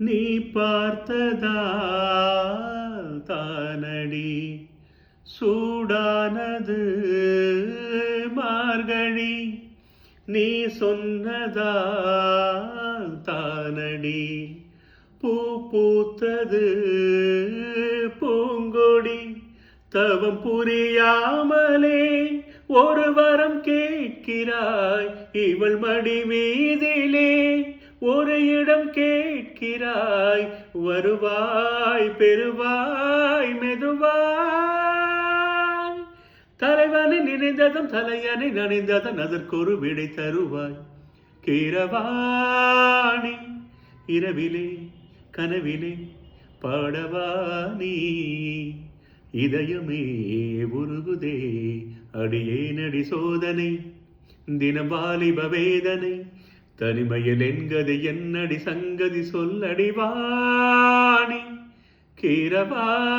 நீ பார்த்ததால் தானடி சூடானது மார்கழி, நீ சொன்னதால் தானடி பூ பூத்தது பூங்கொடி. தவம் புரியாமலே ஒரு வரம் கேட்கிறாய், இவள் மடி மீதிலே ஒரு இடம் கேட்கிறாய். வருவாய் பெறுவாய் மெதுவாய், தலைவனை நினைந்ததும் தலையனை நனைந்ததும் அதற்கொரு விடை தருவாய். கீரவாணி இரவிலே கனவிலே பாடவானி, இதயமே உருகுதே அடியேனடி சோதனை. தினம் வாலிப வேதனை தனிமையில் என்கதை என்னடி சங்கதி சொல்லடி வாணி கீரவாணி.